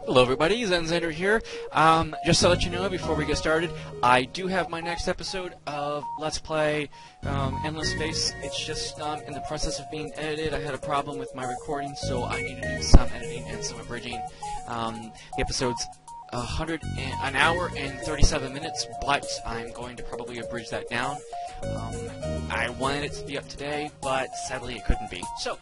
Hello everybody, Zenzander here. Just to let you know before we get started, I do have my next episode of Let's Play Endless Space. It's just in the process of being edited. I had a problem with my recording, so I need to do some editing and some abridging. The episode's an hour and 37 minutes, but I'm going to probably abridge that down. I wanted it to be up today, but sadly it couldn't be. So,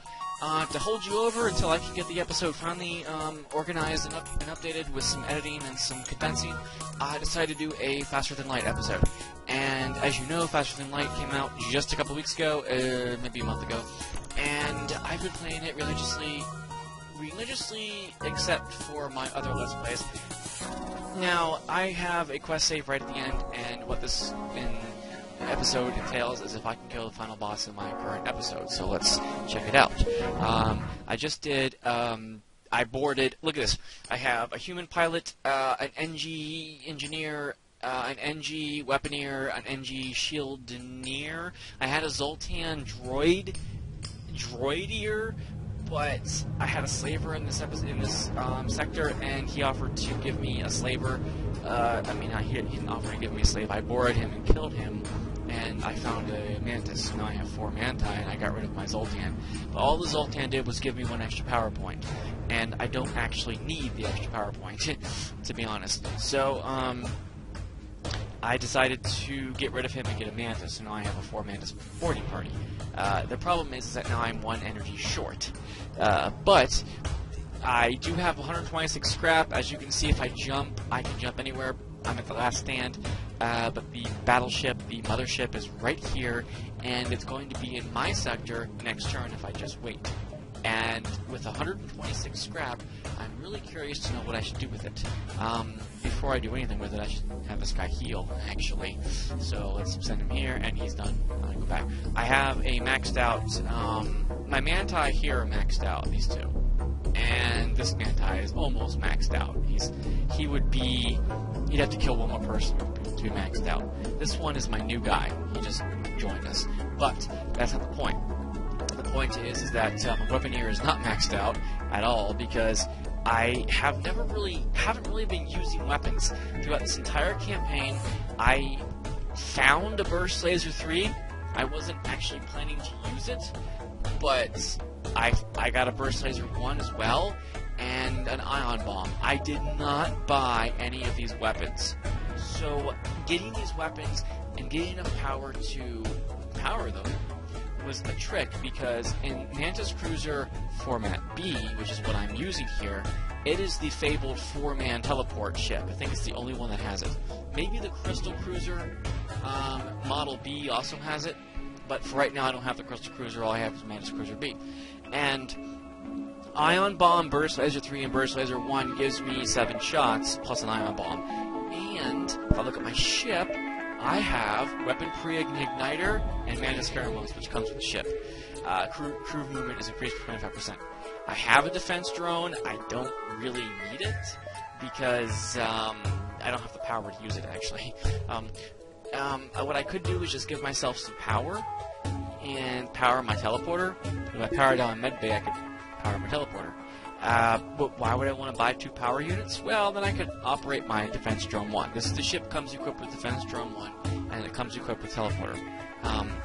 to hold you over until I can get the episode finally organized and updated with some editing and some condensing, I decided to do a Faster Than Light episode. And as you know, Faster Than Light came out just a couple weeks ago, maybe a month ago, and I've been playing it religiously except for my other Let's Plays. Now, I have a quest save right at the end, and what this episode entails is if I can kill the final boss in my current episode. So let's check it out. I just did, I boarded, look at this, I have a human pilot, an NG engineer, an NG weaponeer, an NG shieldineer. I had a Zoltan droidier, but I had a slaver in this sector, and he offered to give me a slaver. He didn't offer to give me a slave. I boarded him and killed him, and I found a mantis. Now I have 4 manti, and I got rid of my Zoltan. But all the Zoltan did was give me 1 extra power point, and I don't actually need the extra power point, to be honest. So, I decided to get rid of him and get a mantis, so now I have a 4 mantis boarding party. The problem is that now I'm 1 energy short. But I do have 126 scrap. As you can see, if I jump, I can jump anywhere. I'm at the last stand, but the battleship, the mothership, is right here, and it's going to be in my sector next turn if I just wait. And with 126 scrap, I'm really curious to know what I should do with it. Before I do anything with it, I should have this guy heal, actually. So let's send him here, and he's done. I'm gonna go back. I have a maxed out, my manti here are maxed out, these 2. And this manti is almost maxed out. He'd have to kill 1 more person to be maxed out. This one is my new guy. He just joined us. But that's not the point. The point is that my weaponeer is not maxed out at all, because I haven't really been using weapons throughout this entire campaign. I found a burst laser 3. I wasn't actually planning to use it, but I got a burst laser 1 as well, and an ion bomb. I did not buy any of these weapons. So getting these weapons and getting enough power to power them was a trick, because in Mantis Cruiser Format B, which is what I'm using here, it is the fabled 4-man teleport ship. I think it's the only one that has it. Maybe the Crystal Cruiser Model B also has it, but for right now I don't have the Crystal Cruiser. All I have is Mantis Cruiser B. And Ion Bomb, Burst Laser 3, and Burst Laser 1 gives me 7 shots, plus an Ion Bomb. And if I look at my ship, I have Weapon Pre-Igniter and Mantis Pheromones, which comes with the ship. Crew movement is increased by 25%. I have a defense drone. I don't really need it, because I don't have the power to use it, actually. What I could do is just give myself some power and power my teleporter. If I power down my medbay, I could power my teleporter. But why would I want to buy 2 power units? Well, then I could operate my Defense Drone 1. The ship comes equipped with Defense Drone 1, and it comes equipped with teleporter.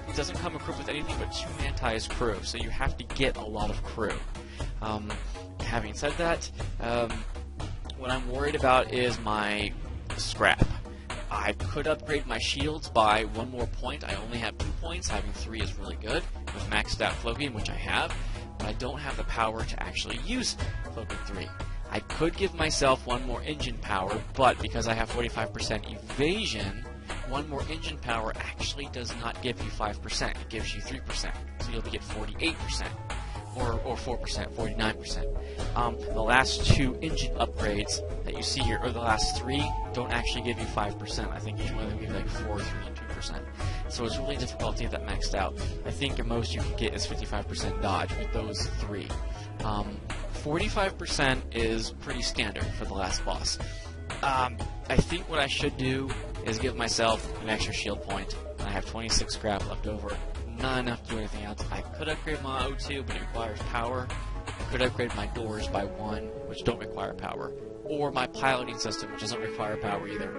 It doesn't come equipped with anything but 2 manti as crew, so you have to get a lot of crew. Having said that, what I'm worried about is my scrap. I could upgrade my shields by 1 more point. I only have 2 points. Having 3 is really good with maxed out Flokium, which I have, but I don't have the power to actually use Flokium 3. I could give myself 1 more engine power, but because I have 45% evasion, 1 more engine power actually does not give you 5%. It gives you 3%, so you'll get 48%. Or 4%, 49%. The last 2 engine upgrades that you see here, or the last 3, don't actually give you 5%. I think each one of them give you like 4, 3, and 2%. So it's really difficult to get that maxed out. I think the most you can get is 55% dodge with those 3. 45% is pretty standard for the last boss. I think what I should do is give myself an extra shield point. I have 26 scrap left over. Not enough to do anything else. I could upgrade my O2, but it requires power. could upgrade my doors by 1, which don't require power, or my piloting system, which doesn't require power either.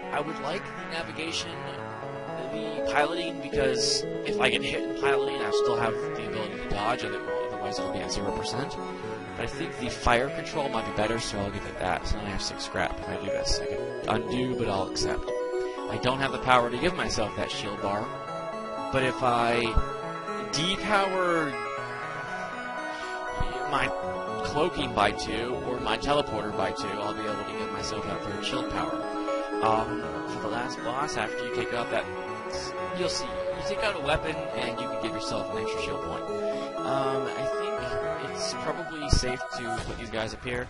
I would like the navigation, the piloting, because if I get hit in piloting, I still have the ability to dodge, otherwise it'll be at 0%. But I think the fire control might be better, so I'll give it that. So now I have 6 scrap if I do this. I can undo, but I'll accept. I don't have the power to give myself that shield bar, but if I depower my cloaking by 2, or my teleporter by 2, I'll be able to give myself that 3rd shield power. For the last boss, after you take out that, you'll see, you take out a weapon and you can give yourself an extra shield point. I think it's probably safe to put these guys up here,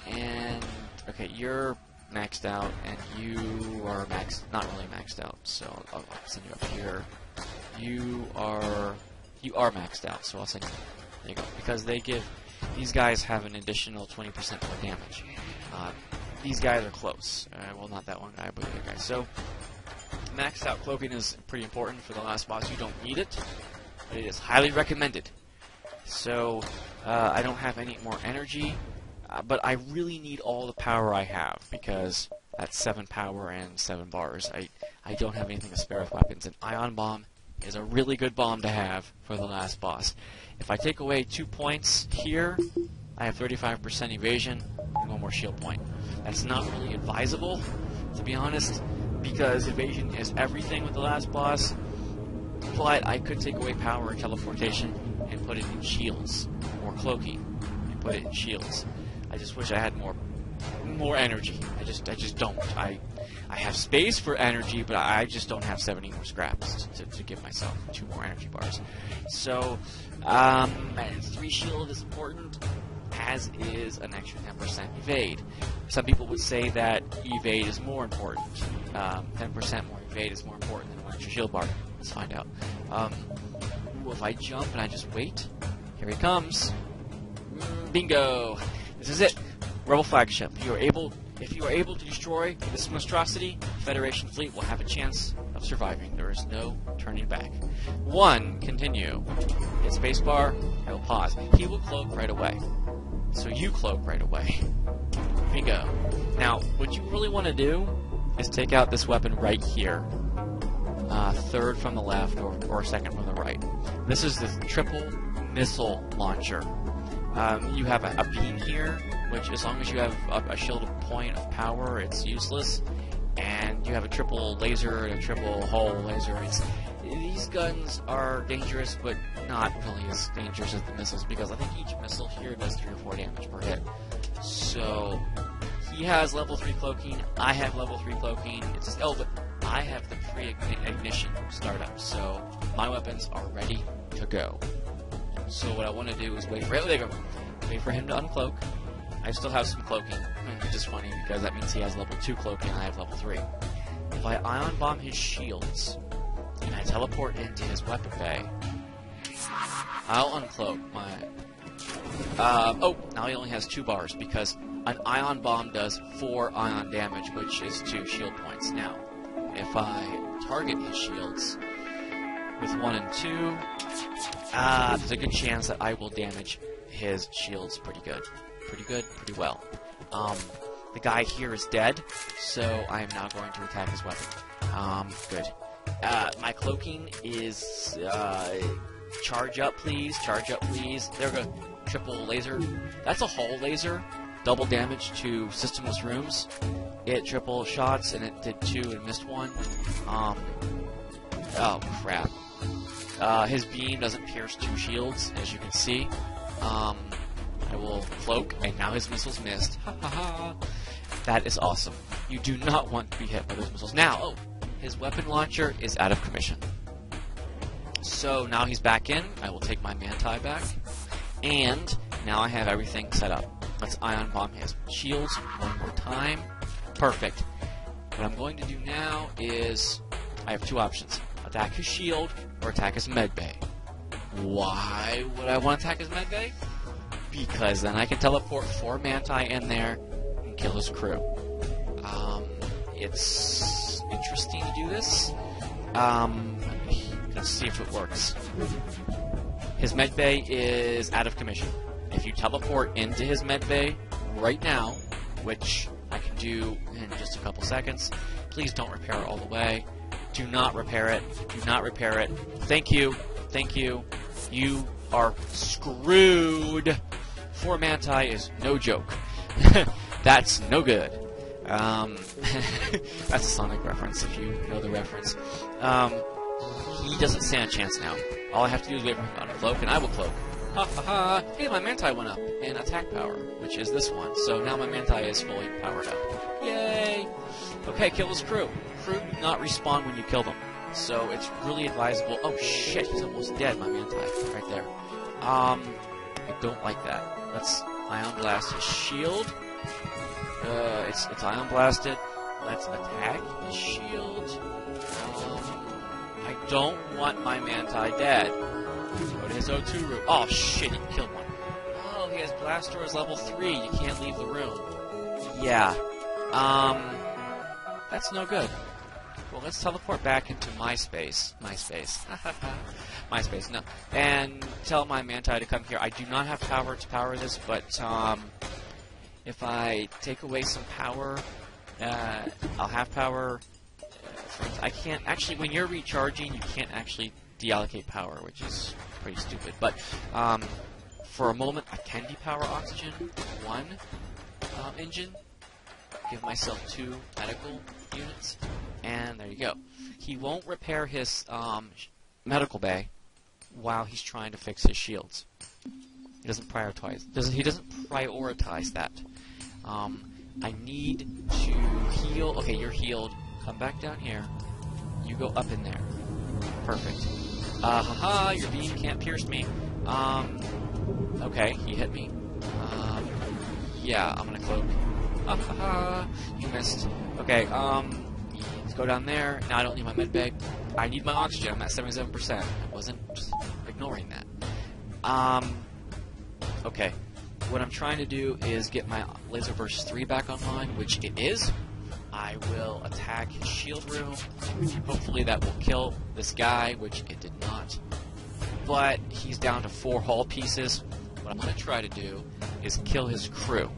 and, okay, you're maxed out, and you are not really maxed out, so I'll send you up here. You are maxed out, so I'll send you, there you go, because these guys have an additional 20% more damage. These guys are close. Well, not that one guy, but the other guy. So, maxed out cloaking is pretty important for the last boss. You don't need it, but it is highly recommended. So, I don't have any more energy, but I really need all the power I have, because that's 7 power and 7 bars. I don't have anything to spare with weapons, and Ion Bomb is a really good bomb to have for the last boss. If I take away 2 points here, I have 35% evasion and 1 more shield point. That's not really advisable, to be honest, because evasion is everything with the last boss, but I could take away power and teleportation and put it in shields, or cloaking and put it in shields. I just wish I had more energy. I just don't. I have space for energy, but I just don't have 70 more scraps to give myself 2 more energy bars. So, 3 shield is important, as is an extra 10% evade. Some people would say that evade is more important. 10% more evade is more important than 1 extra shield bar. Let's find out. If I jump and I just wait, here he comes. Bingo! This is it. Rebel flagship. If you are able to destroy this monstrosity, the Federation fleet will have a chance of surviving. There is no turning back. 1. Continue. Hit spacebar. I will pause. He will cloak right away. So you cloak right away. Bingo. Now, what you really want to do is take out this weapon right here. 3rd from the left or 2nd from the right. This is the triple missile launcher. You have a beam here, which as long as you have a shielded point of power, it's useless. And you have a triple laser and a triple hull laser. These guns are dangerous, but not really as dangerous as the missiles, because I think each missile here does 3 or 4 damage per hit. So, he has level 3 cloaking, I have level 3 cloaking, it's just, but I have the pre-ignition startup, so my weapons are ready to go. So what I want to do is wait for him to uncloak. I still have some cloaking, which is funny because that means he has level 2 cloaking and I have level 3. If I ion bomb his shields and I teleport into his weapon bay, I'll uncloak my... now he only has 2 bars because an ion bomb does 4 ion damage, which is 2 shield points. Now, if I target his shields with 1 and 2, there's a good chance that I will damage his shields pretty pretty well. The guy here is dead, so I am now going to attack his weapon. Good. My cloaking is, charge up please, There we go, triple laser. That's a hull laser, double damage to systemless rooms. It triple shots, and it did 2 and missed 1. Oh crap. His beam doesn't pierce 2 shields, as you can see. I will cloak, and now his missiles missed. Ha ha ha. That is awesome. You do not want to be hit by those missiles. Now, his weapon launcher is out of commission. So now he's back in. I will take my Manti back. And now I have everything set up. Let's ion bomb his shields 1 more time. Perfect. What I'm going to do now is, I have 2 options. Attack his shield or attack his medbay. Why would I want to attack his medbay? Because then I can teleport 4 Manti in there and kill his crew. It's interesting to do this. Let's see if it works. His medbay is out of commission. If you teleport into his medbay right now, which I can do in just a couple seconds, please don't repair it all the way. Do not repair it. Do not repair it. Thank you. Thank you. You are screwed. 4 Manti is no joke. That's no good. That's a Sonic reference, if you know the reference. He doesn't stand a chance now. All I have to do is wait for him to uncloak, and I will cloak. Ha ha ha! Hey, my Manti went up in attack power, which is this one. So now my Manti is fully powered up. Yay! Okay, kill his crew. Crew do not respawn when you kill them. So it's really advisable. Oh shit, he's almost dead, my Manti. Right there. I don't like that. Let's Ion Blast his shield. It's Ion Blasted. Let's attack his shield. I don't want my Manti dead. Go to his O2 room. Oh shit, he killed one. Oh, he has Blast Doors level 3. You can't leave the room. Yeah. That's no good. Well, let's teleport back into MySpace. MySpace, no. And tell my Manti to come here. I do not have power to power this, but if I take away some power, I'll have power. I can't actually, when you're recharging, you can't actually deallocate power, which is pretty stupid. But for a moment, I can depower oxygen. 1 engine. Give myself 2 medical units, and there you go. He won't repair his medical bay while he's trying to fix his shields. He doesn't prioritize. He doesn't prioritize that. I need to heal. Okay, you're healed. Come back down here. You go up in there. Perfect. Haha, your beam can't pierce me. Okay, he hit me. Yeah, I'm gonna cloak. Haha, you missed. Okay, let's go down there. Now I don't need my med bay. I need my oxygen. I'm at 77%. I wasn't ignoring that. Okay. What I'm trying to do is get my Laser Burst 3 back online, which it is. I will attack his shield room. Hopefully that will kill this guy, which it did not. But he's down to 4 hull pieces. What I'm going to try to do is kill his crew.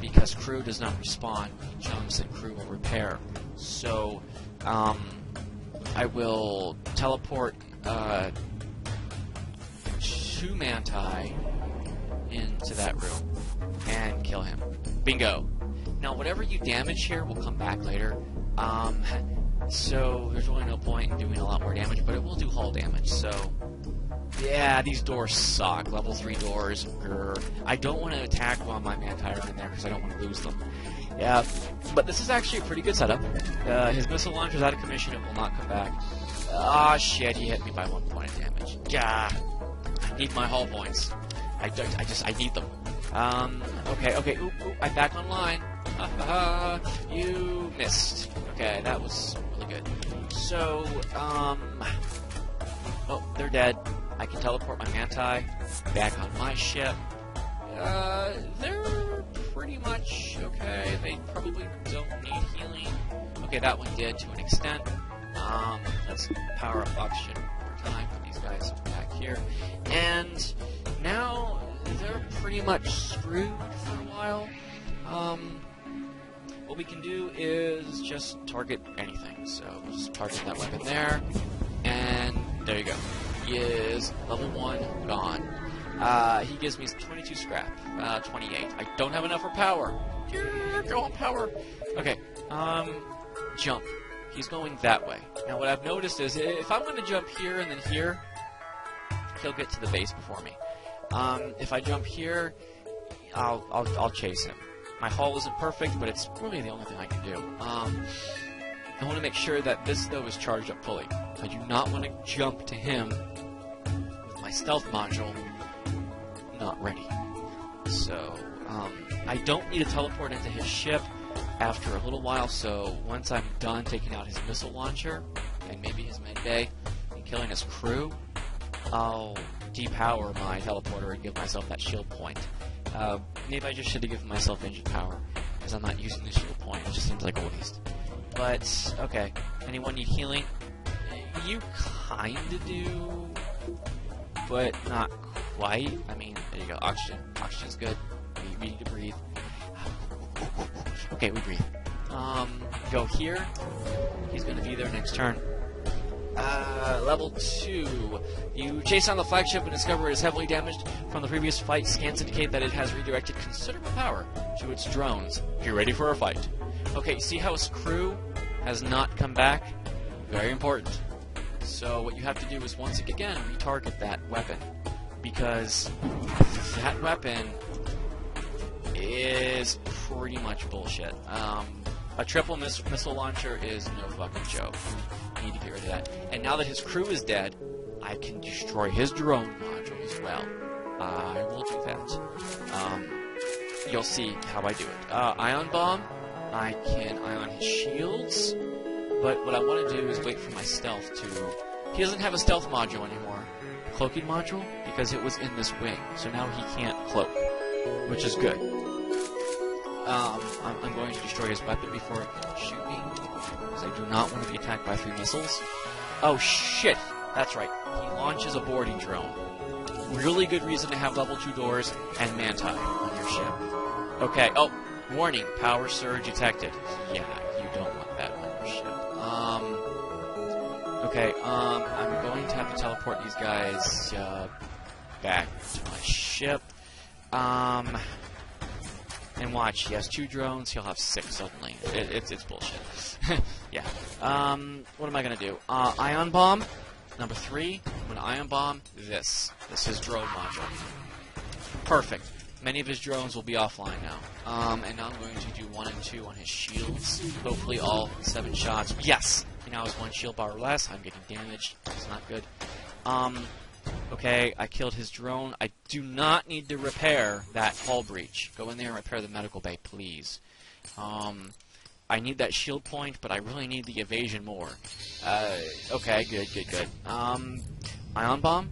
Because crew does not respawn, he jumps and crew will repair. So, I will teleport 2 Manti into that room and kill him. Bingo! Now, whatever you damage here will come back later. So there's really no point in doing a lot more damage, but it will do hull damage. So, yeah, these doors suck. Level 3 doors. Grr. I don't want to attack while my Manti are in there because I don't want to lose them. Yeah, but this is actually a pretty good setup. His missile launcher's out of commission. It will not come back. Ah, shit, he hit me by 1 point of damage. Gah. I need my hull points. I need them. Okay, ooh, I'm back online. You missed. Okay, that was really good. So, oh, they're dead. I can teleport my Manti back on my ship. They're pretty much okay. They probably don't need healing. Okay, that one did to an extent. Let's power up oxygen one more time for these guys back here. And now they're pretty much screwed for a while. What we can do is just target anything. So we'll just target that weapon there, and there you go. He is level 1 gone. He gives me 22 scrap, 28. I don't have enough for power. Yeah, go on power. Okay, jump. He's going that way. Now what I've noticed is if I'm going to jump here and then here, he'll get to the base before me. If I jump here, I'll chase him. My hull isn't perfect, but it's really the only thing I can do. I want to make sure that this, though, is charged up fully. I do not want to jump to him with my stealth module not ready. So, I don't need to teleport into his ship after a little while, so once I'm done taking out his missile launcher, and maybe his med bay, and killing his crew, I'll depower my teleporter and give myself that shield point. Maybe I just should have given myself engine power, because I'm not using the shield point. It just seems like a waste. But, okay. Anyone need healing? You kinda do. but not quite. I mean, there you go, oxygen. Oxygen's good. We need to breathe. Okay, we breathe. Go here. He's gonna be there next turn. Level 2. You chase down the flagship and discover it is heavily damaged from the previous fight. Scans indicate that it has redirected considerable power to its drones. You're ready for a fight. Okay, see how his crew has not come back? Very important. So what you have to do is once again retarget that weapon, because that weapon is pretty much bullshit. A triple missile launcher is no fucking joke. I need to get rid of that. And now that his crew is dead, I can destroy his drone module as well. I will do that. You'll see how I do it. Ion Bomb, I can ion his shields, but what I want to do is wait for my stealth to... He doesn't have a stealth module anymore. Cloaking module, because it was in this wing, so now he can't cloak, which is good. I'm going to destroy his weapon before it can shoot me, because I do not want to be attacked by 3 missiles. Oh shit! That's right, he launches a boarding drone. Really good reason to have level 2 doors and Manti on your ship. Okay, oh, warning, power surge detected. Yeah, you don't want that on your ship. Okay, I'm going to have to teleport these guys, back to my ship. And watch, he has 2 drones, he'll have 6 suddenly. It's bullshit. Yeah. What am I gonna do? Ion Bomb, number 3. I'm gonna Ion Bomb this. This is drone module. Perfect. Many of his drones will be offline now. And now I'm going to do 1 and 2 on his shields. Hopefully all 7 shots. Yes! He now has 1 shield bar less. I'm getting damaged. It's not good. Okay, I killed his drone. I do not need to repair that hull breach. Go in there and repair the medical bay, please. I need that shield point, but I really need the evasion more. Okay, good. Ion Bomb.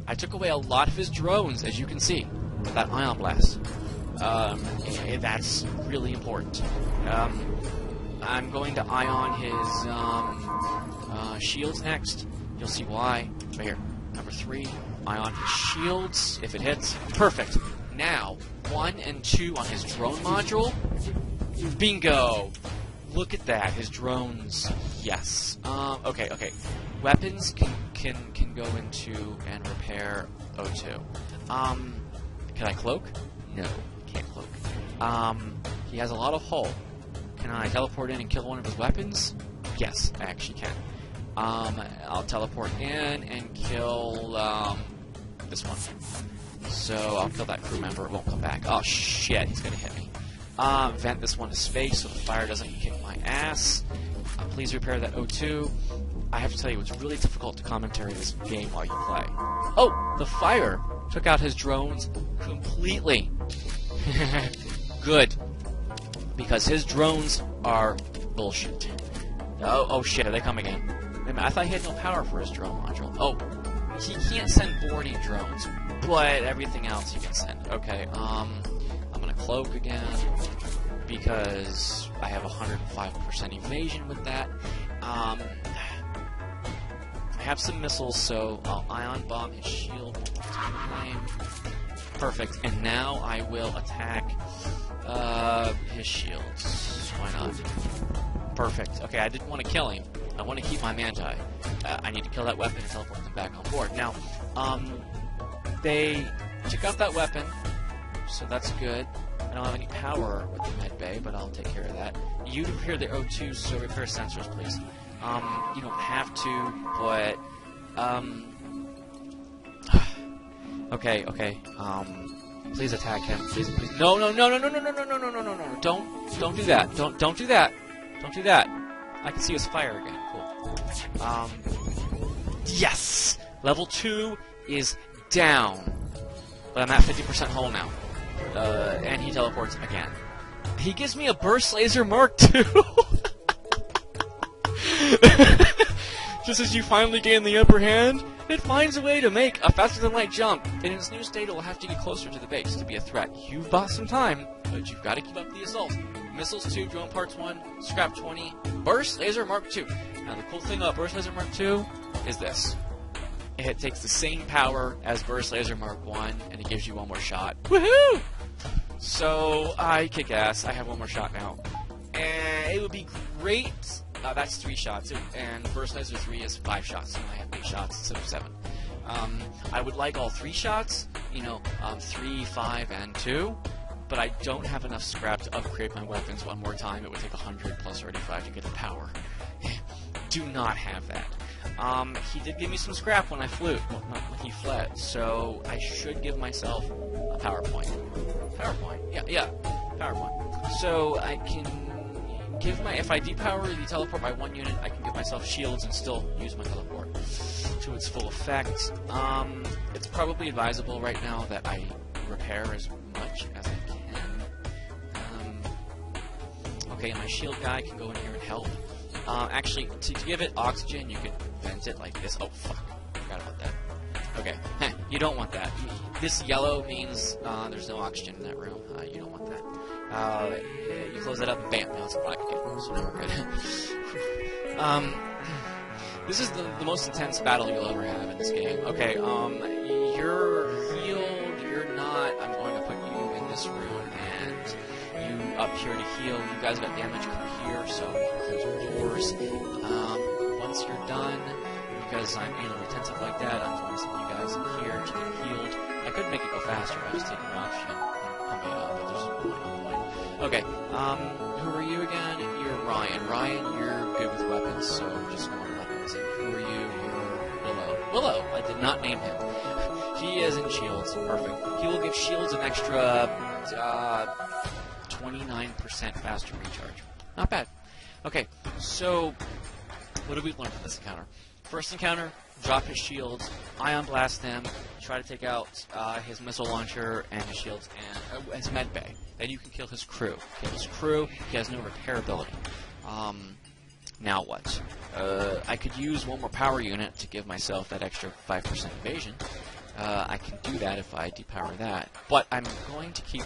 I took away a lot of his drones, as you can see. That Ion Blast. That's really important. I'm going to ion his shields next. You'll see why. Right here. Number 3, ion his shields, if it hits. Perfect. Now, 1 and 2 on his drone module. Bingo! Look at that, his drones. Yes. Okay. Weapons can go into and repair O2. Can I cloak? No, can't cloak. He has a lot of hull. Can I teleport in and kill one of his weapons? Yes, I actually can. I'll teleport in and kill this one. So I'll kill that crew member. It won't come back. Oh shit, he's gonna hit me. Vent this one to space so the fire doesn't kick my ass. Please repair that O2. I have to tell you, it's really difficult to commentary this game while you play. Oh, the fire took out his drones completely. Good, because his drones are bullshit. Oh shit, are they coming in? I thought he had no power for his drone module. Oh, he can't send boarding drones, but everything else he can send. Okay, I'm gonna cloak again, because I have 105% evasion with that. I have some missiles, so I'll Ion Bomb his shield. Perfect, and now I will attack his shields. Why not? Perfect. Okay, I didn't want to kill him. I want to keep my Manti. I need to kill that weapon and teleport them back on board. Now, they took out that weapon, so that's good. I don't have any power with the med bay, but I'll take care of that. You repair the O2, so repair sensors, please. You don't have to, but... Okay. Please attack him. Please. No. Don't do that. Don't do that. Don't do that. I can see his fire again. Cool. Yes! Level 2 is down. But I'm at 50% hull now. And he teleports again. He gives me a Burst Laser Mark II! Just as you finally gain the upper hand, it finds a way to make a faster-than-light jump. In its new state, it will have to get closer to the base to be a threat. You've bought some time, but you've got to keep up the assault. Missiles 2, Drone Parts 1, Scrap 20, Burst Laser Mark II. Now, the cool thing about Burst Laser Mark II is this. It takes the same power as Burst Laser Mark 1, and it gives you one more shot. Woohoo! So, I kick ass. I have one more shot now. And it would be great. That's 3 shots, and Burst Laser 3 is 5 shots, so I have 8 shots instead of 7. I would like all 3 shots, 3, 5, and 2, but I don't have enough scrap to upgrade my weapons one more time. It would take 100 plus 35 to get the power. Do not have that. He did give me some scrap when I flew, when he fled, so I should give myself a PowerPoint. PowerPoint? Yeah, PowerPoint. So I can give if I depower the teleport by 1 unit, I can give myself shields and still use my teleport to its full effect. It's probably advisable right now that I repair as much as I can. Okay, my shield guy can go in here and help. Actually, to give it oxygen, you could vent it like this. Oh, fuck. Forgot about that. Okay. You don't want that. This yellow means there's no oxygen in that room. You don't want that. You close that up, and bam, now it's black again. So now we're good. This is the most intense battle you'll ever have in this game. Okay, you're healed, you're not. I'm going to put you in this room, and you up here to heal. You guys got damage, come here, so close your doors. Once you're done, because I'm retentive like that, I'm going to send you guys in here to get healed. I could make it go faster by just taking oxygen and pumping it up, but there's no point. Okay, who are you again? You're Ryan. Ryan, you're good with weapons, so just more weapons. And who are you? You're Willow. Willow! I did not name him. He is in shields. Perfect. He will give shields an extra 29% faster recharge. Not bad. Okay, so what did we learn from this encounter? First encounter, drop his shields, ion blast him, try to take out his missile launcher and his shields and his med bay. Then you can kill his crew. Kill his crew, he has no repairability. Now what? I could use one more power unit to give myself that extra 5% evasion. I can do that if I depower that. But I'm going to keep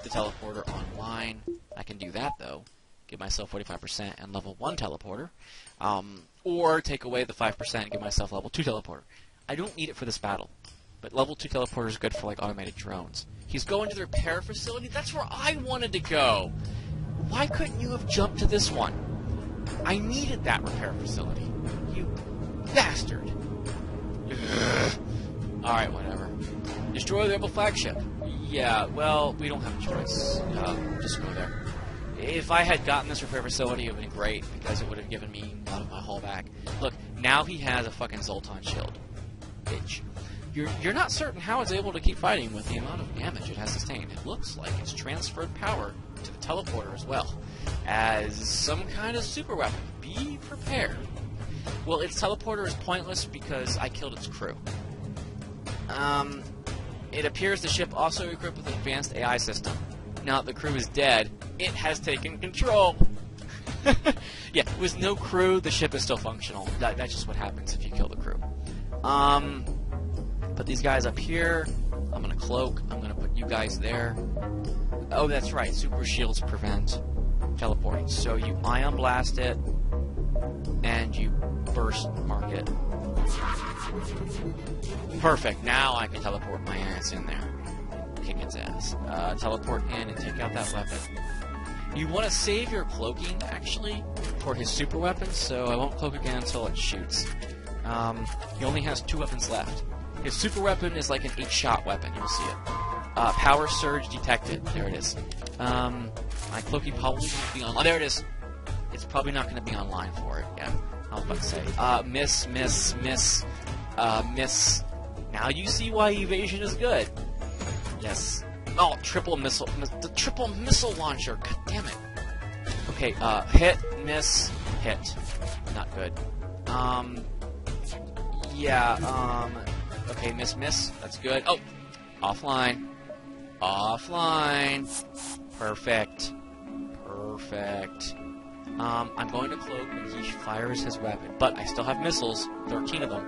the teleporter online. I can do that though. Give myself 45% and level 1 teleporter. Or take away the 5% and give myself level 2 teleporter. I don't need it for this battle. But level 2 teleporter is good for like automated drones. He's going to the repair facility? That's where I wanted to go! Why couldn't you have jumped to this one? I needed that repair facility. You bastard. Alright, whatever. Destroy the rebel flagship. Yeah, well, we don't have a choice. Just go there. If I had gotten this repair facility, it would have been great, because it would have given me a lot of my hull back. Look, now he has a fucking Zoltan shield. Bitch. You're not certain how it's able to keep fighting with the amount of damage it has sustained. It looks like it's transferred power to the teleporter as well, as some kind of super weapon. Be prepared. Well, its teleporter is pointless because I killed its crew. It appears the ship also equipped with an advanced AI system. Now that the crew is dead, it has taken control. Yeah, with no crew, the ship is still functional. That's just what happens if you kill the crew. Put these guys up here. I'm going to cloak. I'm going to put you guys there. Oh, that's right. Super shields prevent teleporting. So you ion blast it, and you burst mark it. Perfect. Now I can teleport my ass in there. Kick its ass. Teleport in and take out that weapon. You want to save your cloaking, actually, for his super weapon, so I won't cloak again until it shoots. He only has 2 weapons left. His super weapon is like an 8-shot weapon. You'll see it. Power surge detected. There it is. My cloaking probably won't be online. Oh, there it is. It's probably not going to be online for it. Yeah, I was about to say. Miss. Now you see why evasion is good. Yes. Oh, triple missile. The triple missile launcher. God damn it. Okay, hit, miss, hit. Not good. Yeah, okay, miss. That's good. Oh, offline. Perfect. I'm going to cloak when he fires his weapon, but I still have missiles, 13 of them.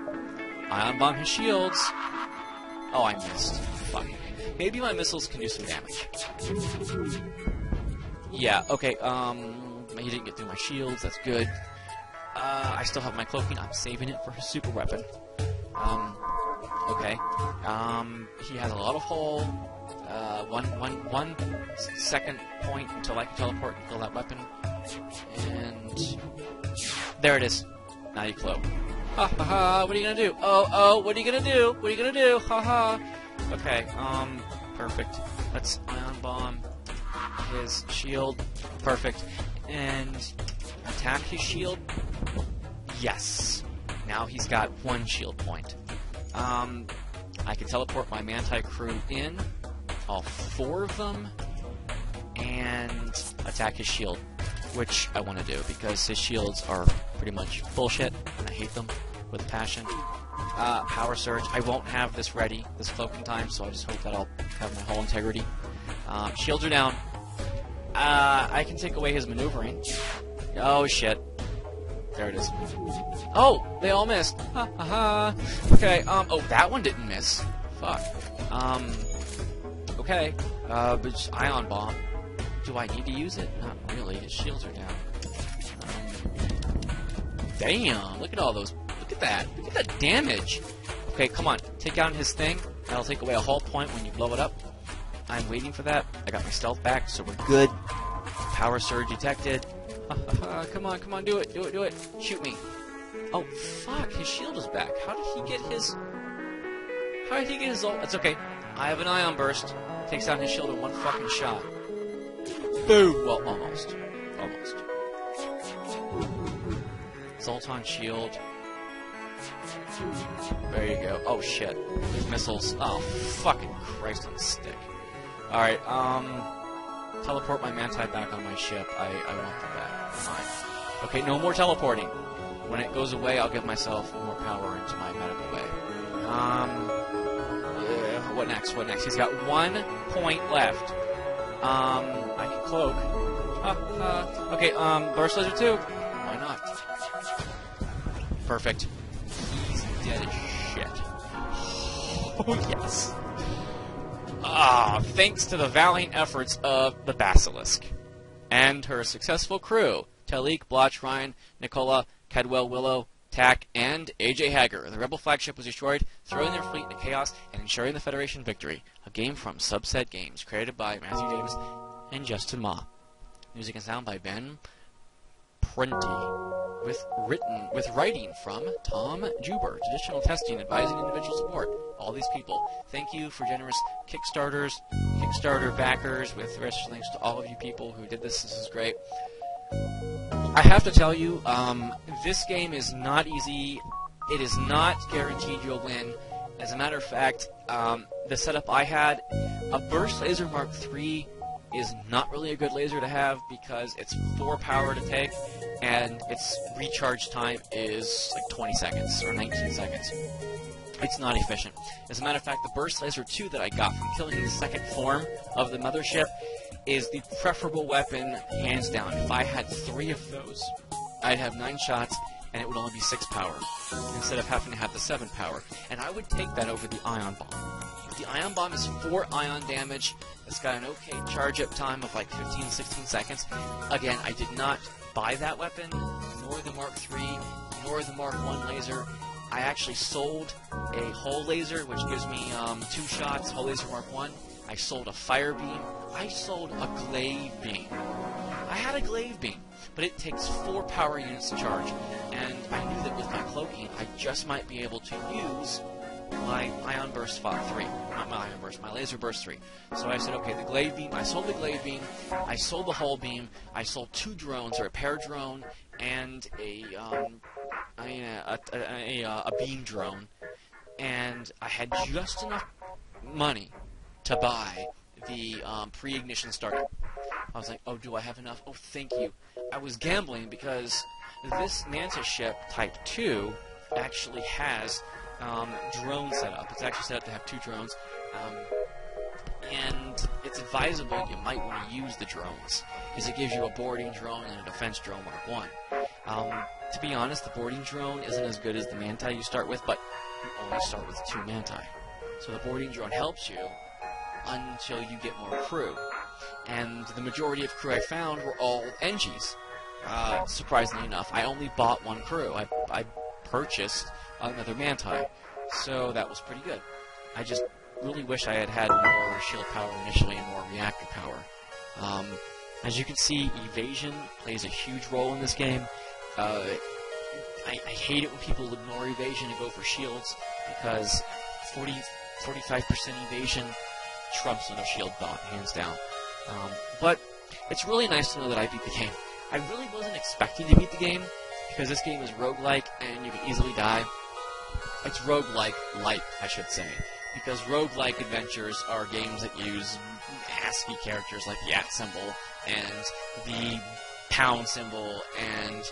Ion bomb his shields. Oh, I missed. Fuck. Maybe my missiles can do some damage. Yeah, okay, he didn't get through my shields, that's good. I still have my cloaking, I'm saving it for his super weapon. Okay. He has a lot of hull. One second point until I can teleport and kill that weapon. And there it is. Now you cloak. Ha ha ha! What are you gonna do? Oh! What are you gonna do? What are you gonna do? Ha ha! Okay. Perfect. Let's ion bomb his shield. Perfect. And attack his shield. Yes. Now he's got 1 shield point. I can teleport my Manti crew in, all 4 of them, and attack his shield, which I want to do because his shields are pretty much bullshit, and I hate them with passion. Power Surge. I won't have this ready, this cloak in time, so I just hope that I'll have my whole integrity. Shields are down. I can take away his maneuvering. Oh, shit. There it is. Oh, they all missed. Ha ha ha. Okay, oh, that one didn't miss. Fuck. Okay. But just ion bomb. Do I need to use it? Not really. His shields are down. Damn, look at all those. Look at that. Look at that damage. Okay, come on. Take down his thing. That'll take away a hull point when you blow it up. I'm waiting for that. I got my stealth back, so we're good. Power surge detected. Come on, come on, do it, do it, do it. Shoot me. Oh, fuck, his shield is back. How did he get his... How did he get his ult? It's okay. I have an ion burst. Takes down his shield in 1 fucking shot. Boom! Well, almost. Almost. Zoltan shield. There you go. Oh, shit. His missiles. Oh, fucking Christ on a stick. Alright, teleport my Manti back on my ship. I want them back. Fine. Okay, no more teleporting. When it goes away, I'll give myself more power into my medical bay. Yeah, what next? What next? He's got 1 point left. I can cloak. Okay, burst laser 2. Why not? Perfect. He's dead as shit. Oh, yes. Thanks to the valiant efforts of the Basilisk and her successful crew, Talik, Blotch, Ryan, Nicola, Cadwell, Willow, Tack, and AJ Hager. The Rebel flagship was destroyed, throwing their fleet into chaos and ensuring the Federation victory. A game from Subset Games, created by Matthew Davis and Justin Ma. Music and sound by Ben Prenti. With writing from Tom Jubert. Additional testing, advising, individual support. All these people. Thank you for generous Kickstarter backers, with special thanks to all of you people who did this. This is great. I have to tell you, this game is not easy. It is not guaranteed you'll win. As a matter of fact, the setup I had, a Burst Laser Mark III is not really a good laser to have because it's 4 power to take, and its recharge time is like 20 seconds or 19 seconds. It's not efficient. As a matter of fact, the Burst Laser 2 that I got from killing the second form of the mothership is the preferable weapon, hands down. If I had 3 of those, I'd have 9 shots, and it would only be 6 power, instead of having to have the 7 power. And I would take that over the Ion Bomb. The Ion Bomb is 4 ion damage. It's got an okay charge-up time of like 15-16 seconds. Again, I did not buy that weapon, nor the Mark III, nor the Mark I laser. I actually sold a hull laser, which gives me 2 shots, hull laser Mark I. I sold a fire beam. I sold a glaive beam. I had a glaive beam, but it takes 4 power units to charge, and I knew that with my cloaking, I just might be able to use my Ion Burst 3. Not my Ion Burst, my Laser Burst 3. So I said, okay, the glaive beam, I sold the glaive beam, I sold the hull beam, I sold 2 drones, or a pair drone, and a beam drone, and I had just enough money to buy the pre-ignition starter. I was like, oh, do I have enough? Oh, thank you. I was gambling because this Mantis ship Type 2 actually has drone set up. It's actually set up to have 2 drones, and it's advisable you might want to use the drones, because it gives you a boarding drone and a defense drone Mark 1. To be honest, the boarding drone isn't as good as the Manti you start with, but you only start with 2 Manti. So the boarding drone helps you until you get more crew. And the majority of crew I found were all NGs. Surprisingly enough, I only bought 1 crew. I purchased another Manti. So that was pretty good. I just really wish I had had more shield power initially and more reactor power. As you can see, evasion plays a huge role in this game. I hate it when people ignore evasion and go for shields, because 45% evasion trumps on a shield bot, hands down. But it's really nice to know that I beat the game. I really wasn't expecting to beat the game, because this game is roguelike and you can easily die. It's roguelike light, I should say, because roguelike adventures are games that use ASCII characters like the @ symbol and the pound symbol, and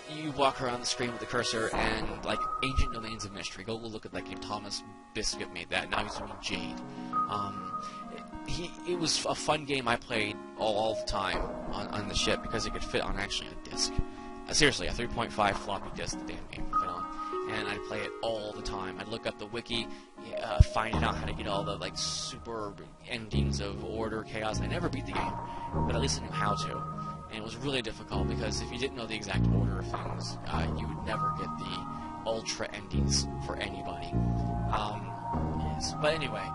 you walk around the screen with the cursor, and like Ancient Domains of Mystery. Go look at that game. Thomas Biscuit made that. Now he's doing Jade. It was a fun game I played all the time on the ship, because it could fit on actually a disc. Seriously, a 3.5 floppy disk the damn game could fit on. And I'd play it all the time. I'd look up the wiki, finding out how to get all the like super endings of Order, Chaos. I never beat the game, but at least I knew how to. And it was really difficult, because if you didn't know the exact order of things, you would never get the ultra endings for anybody. Yes. But anyway,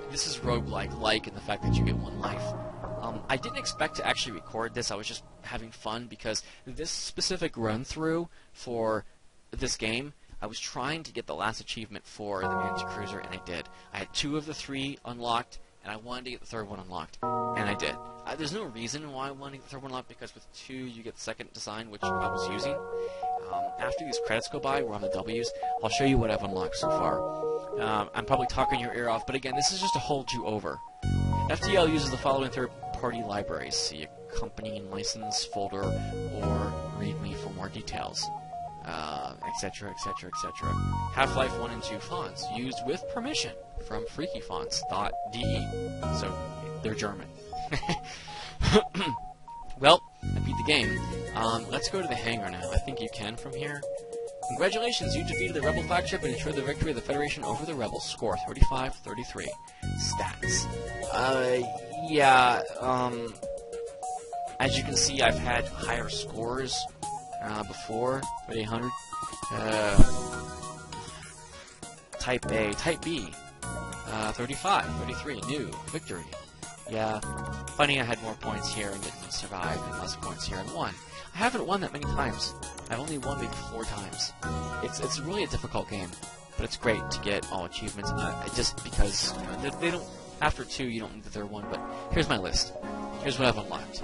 this is roguelike, in the fact that you get one life. I didn't expect to actually record this. I was just having fun, because this specific run-through for this game, I was trying to get the last achievement for the Mantis Cruiser, and I did. I had 2 of the 3 unlocked, and I wanted to get the 3rd one unlocked, and I did. There's no reason why I wanted to get the 3rd one unlocked, because with 2 you get the 2nd design, which I was using. After these credits go by, we're on the W's, I'll show you what I've unlocked so far. I'm probably talking your ear off, but again, this is just to hold you over. FTL uses the following third-party libraries. See accompanying license folder or README for more details, etc., etc., etc. Half-Life 1 and 2 fonts used with permission from freakyfonts.de. So they're German. Well, I beat the game. Let's go to the hangar now. I think you can from here. Congratulations, you defeated the Rebel flagship and ensured the victory of the Federation over the Rebels. Score 35-33. Stats. As you can see, I've had higher scores before, 3800. Type A. Type B. 35, 33. New. Victory. Yeah. Funny I had more points here and didn't survive, and less points here and won. I haven't won that many times. I've only won maybe 4 times. It's really a difficult game, but it's great to get all achievements. Just because they don't. After 2, you don't need the 3rd one. But here's my list. Here's what I've unlocked.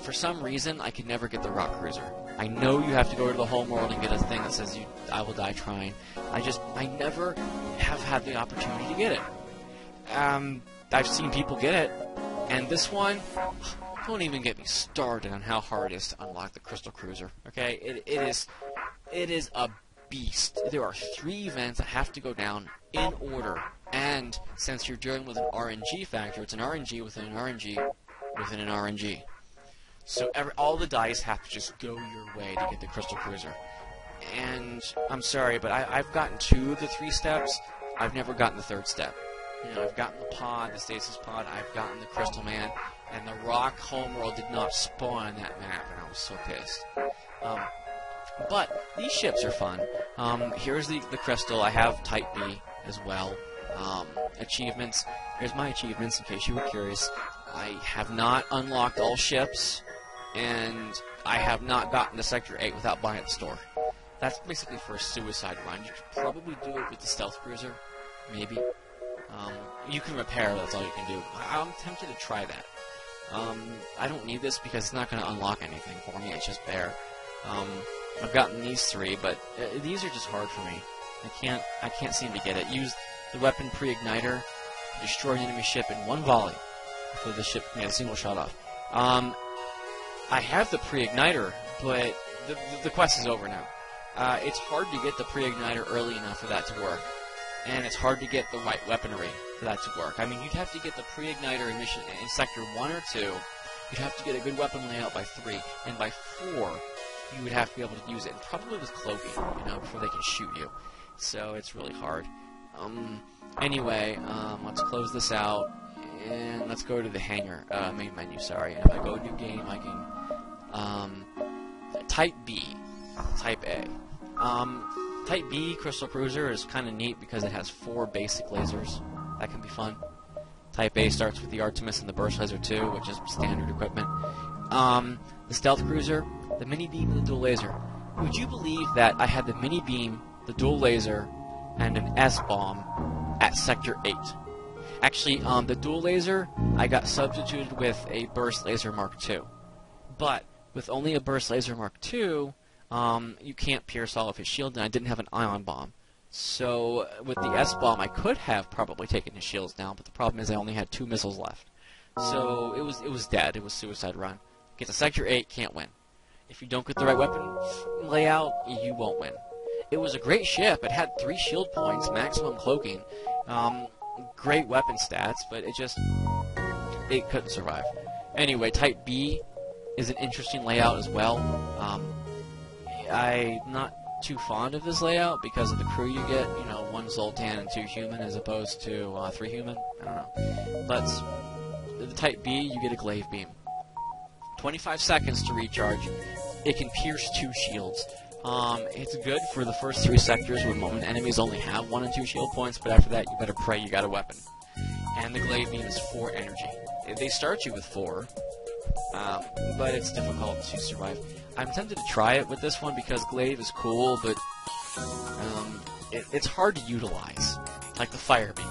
For some reason, I could never get the Rock Cruiser. I know you have to go to the home world and get a thing that says I will die trying. I never have had the opportunity to get it. I've seen people get it, and this one, don't even get me started on how hard it is to unlock the Crystal Cruiser. Okay, it is a beast. There are 3 events that have to go down in order, and since you're dealing with an RNG factor, it's an RNG within an RNG within an RNG. So all the dice have to just go your way to get the Crystal Cruiser. And I'm sorry, but I've gotten 2 of the 3 steps. I've never gotten the 3rd step. You know, I've gotten the pod, the stasis pod, I've gotten the Crystal Man, and the Rock homeworld did not spawn on that map, and I was so pissed. But these ships are fun. Here's the Crystal. I have Type B as well. Achievements. Here's my achievements, in case you were curious. I have not unlocked all ships, and I have not gotten to Sector 8 without buying at the store. That's basically for a suicide run. You could probably do it with the Stealth Cruiser, maybe. You can repair, that's all you can do. I'm tempted to try that. I don't need this because it's not going to unlock anything for me, it's just there. I've gotten these 3, but these are just hard for me. I can't seem to get it. Use the weapon pre-igniter, destroy an enemy ship in 1 volley. Hopefully the ship can get a single shot off. I have the pre-igniter, but the quest is over now. It's hard to get the pre-igniter early enough for that to work. And it's hard to get the right weaponry for that to work. I mean, you'd have to get the pre-igniter in Sector 1 or 2. You'd have to get a good weapon layout by 3. And by 4, you would have to be able to use it. And probably with cloaking, before they can shoot you. So it's really hard. Anyway, let's close this out. And let's go to the hangar, main menu, sorry. And if I go to new game, I can, Type B, Type A. Type B Crystal Cruiser is kind of neat because it has 4 basic lasers. That can be fun. Type A starts with the Artemis and the Burst Laser 2, which is standard equipment. The Stealth Cruiser, the Mini Beam, and the Dual Laser. Would you believe that I had the Mini Beam, the Dual Laser, and an S-Bomb at Sector 8? Actually, the Dual Laser, I got substituted with a Burst Laser Mark II. But with only a Burst Laser Mark II, you can't pierce all of his shield, and I didn't have an Ion Bomb. So with the S-Bomb, I could have probably taken his shields down, but the problem is I only had 2 missiles left. So it was dead. It was suicide run. Get to Sector 8, can't win. If you don't get the right weapon layout, you won't win. It was a great ship. It had 3 shield points, maximum cloaking, great weapon stats, but it couldn't survive. Anyway, Type B is an interesting layout as well. I'm not too fond of this layout because of the crew you get. 1 Zoltan and 2 human as opposed to 3 human. I don't know. But the Type B, you get a glaive beam. 25 seconds to recharge. It can pierce 2 shields. It's good for the first 3 sectors when enemies only have 1 and 2 shield points, but after that you better pray you got a weapon. And the glaive beam is 4 energy. They start you with 4, but it's difficult to survive. I'm tempted to try it with this one because glaive is cool, but it's hard to utilize. Like the fire beam.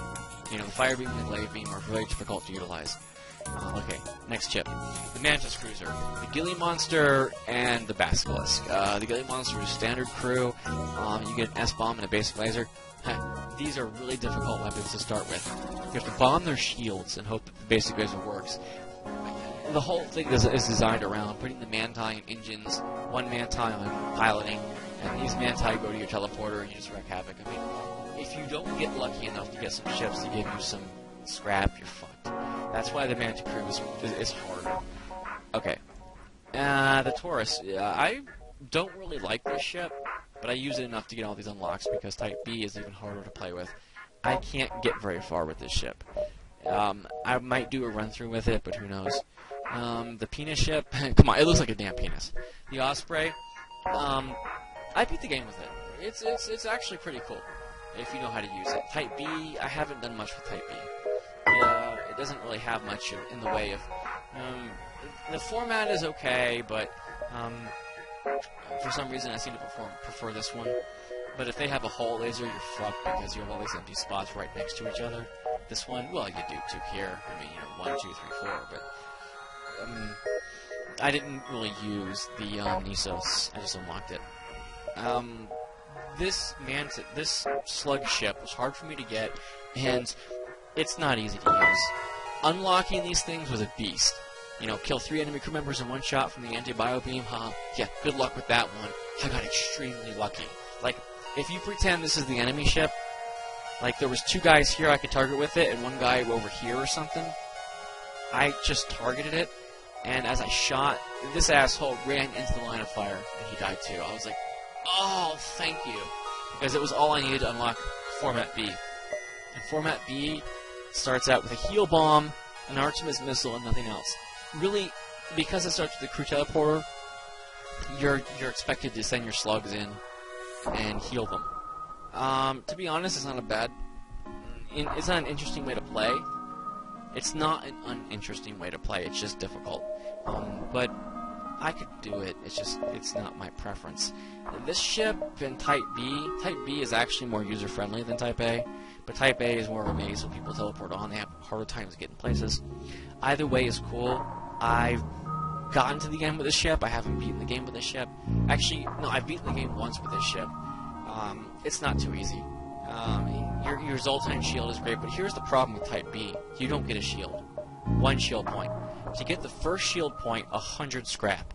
The fire beam and the glaive beam are very difficult to utilize. Okay, next chip. The Mantis Cruiser, the Ghillie Monster, and the Basilisk. The Ghillie Monster is standard crew. You get an S-Bomb and a basic laser. These are really difficult weapons to start with. You have to bomb their shields and hope that the basic laser works. The whole thing is designed around putting the Manti in engines, 1 Manti on piloting, and these Manti go to your teleporter and you just wreak havoc. I mean, if you don't get lucky enough to get some ships to give you some scrap, you're fucked. That's why the Manta Crew is harder. Okay. The Taurus. I don't really like this ship, but I use it enough to get all these unlocks because Type B is even harder to play with. I can't get very far with this ship. I might do a run-through with it, but who knows. The penis ship. Come on, it looks like a damn penis. The Osprey. I beat the game with it. It's actually pretty cool if you know how to use it. Type B, I haven't done much with Type B. It doesn't really have much in the way of... the format is okay, but for some reason I seem to prefer this one. But if they have a hull laser, you're fucked because you have all these empty spots right next to each other. This one, well, you do too here. I mean, 1, 2, 3, 4, but... I didn't really use the Nisos. I just unlocked it. This slug ship was hard for me to get, and it's not easy to use. Unlocking these things was a beast. Kill 3 enemy crew members in 1 shot from the anti-bio beam, yeah, good luck with that one. I got extremely lucky. Like, if you pretend this is the enemy ship, like there was 2 guys here I could target with it, and 1 guy over here or something, I just targeted it, and as I shot, this asshole ran into the line of fire, and he died too. I was like, oh, thank you. Because it was all I needed to unlock Format B. And Format B starts out with a heal bomb, an Artemis missile, and nothing else. Really, because it starts with the crew teleporter, you're expected to send your slugs in and heal them. To be honest, it's not it's not an interesting way to play. It's not an uninteresting way to play. It's just difficult. But I could do it. It's not my preference. This ship in Type B is actually more user-friendly than Type A. But Type A is more of a maze when people teleport on. They have harder times getting places. Either way is cool. I've gotten to the end with this ship. I haven't beaten the game with this ship. Actually, no, I've beaten the game once with this ship. It's not too easy. Your Zoltan shield is great, but here's the problem with Type B. You don't get a shield. 1 shield point. To get the first shield point, 100 scrap.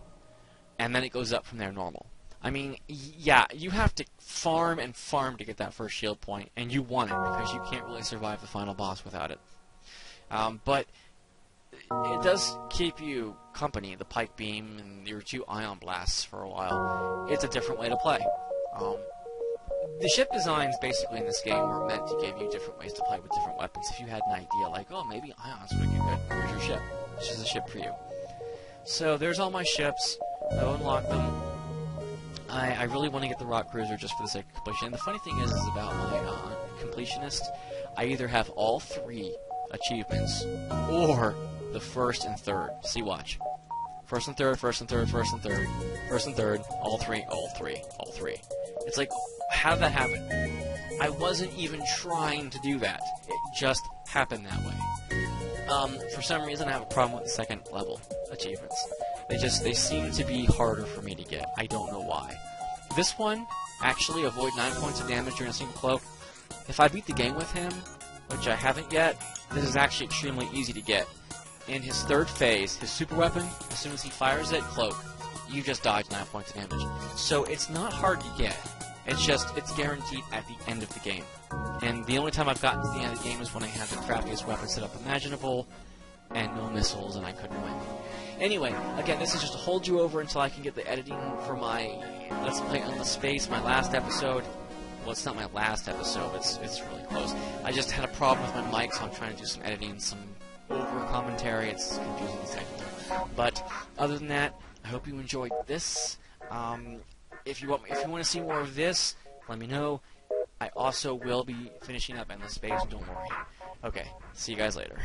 And then it goes up from there normal. I mean, yeah, you have to farm and farm to get that first shield point, and you want it because you can't really survive the final boss without it. But it does keep you company, the Pike Beam and your 2 Ion Blasts for a while. It's a different way to play. The ship designs basically in this game were meant to give you different ways to play with different weapons. If you had an idea like, oh, maybe Ions would be good, here's your ship. This is a ship for you. So there's all my ships. I'll unlock them. I really want to get the Rock Cruiser just for the sake of completion. And the funny thing is about my completionist, I either have all 3 achievements or the first and third. See, watch. First and third, first and third, first and third, first and third, all 3, all 3, all 3. It's like, how did that happen? I wasn't even trying to do that. It just happened that way. For some reason, I have a problem with the second level achievements. They seem to be harder for me to get. I don't know why. This one, actually, avoid 9 points of damage during a single cloak. If I beat the game with him, which I haven't yet, this is actually extremely easy to get. In his third phase, his super weapon, as soon as he fires it, cloak, you just dodge 9 points of damage. So it's not hard to get. It's just, it's guaranteed at the end of the game. And the only time I've gotten to the end of the game is when I had the crappiest weapon set up imaginable, and no missiles, and I couldn't win. Anyway, again, this is just to hold you over until I can get the editing for my Let's Play Endless Space, my last episode. Well, it's not my last episode, but it's really close. I just had a problem with my mic, so I'm trying to do some editing, some over-commentary. It's confusing as heck. But other than that, I hope you enjoyed this. If you want to see more of this, let me know. I also will be finishing up Endless Space, don't worry. Okay, see you guys later.